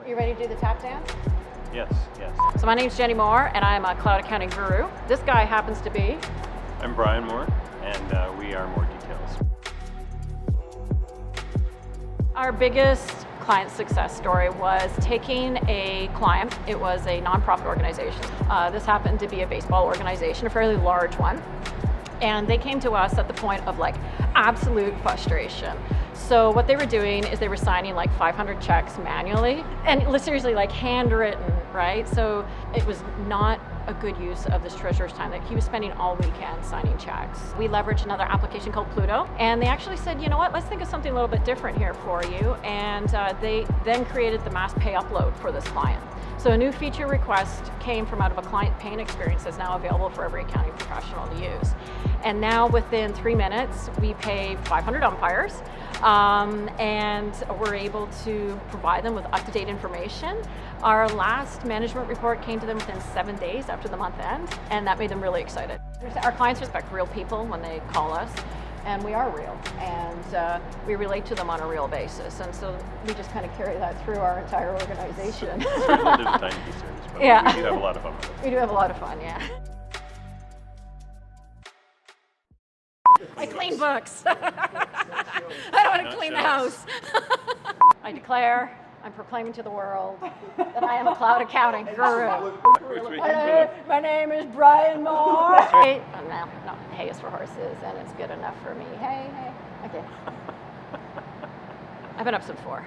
You ready to do the tap dance? Yes, yes. So my name's Jenny Moore, and I'm a cloud accounting guru. This guy happens to be... I'm Brian Moore, and we are More Details. Our biggest client success story was taking a client. It was a nonprofit organization. This happened to be a baseball organization, a fairly large one. And they came to us at the point of like absolute frustration. So what they were doing is they were signing like 500 checks manually, and seriously like handwritten, right? So it was not a good use of this treasurer's time. That he was spending all weekend signing checks. We leveraged another application called Pluto, and they actually said, you know what, let's think of something a little bit different here for you. And they then created the mass pay upload for this client. So a new feature request came from out of a client paying experience that's now available for every accounting professional to use. And now within 3 minutes, we pay 500 umpires, and we're able to provide them with up-to-date information. Our last management report came to them within 7 days after the month end, and that made them really excited. Our clients respect real people when they call us, and we are real, and we relate to them on a real basis, and so we just kind of carry that through our entire organization. There's a tiny piece of this, but yeah. we do have a lot of fun with it. We do have a lot of fun, yeah. I clean books. I don't want to clean the house. I declare, I'm proclaiming to the world that I am a cloud accounting guru. My name is Brian Moore. Hey, no, hay is for horses, and it's good enough for me. Hey, okay. I've been up since 4.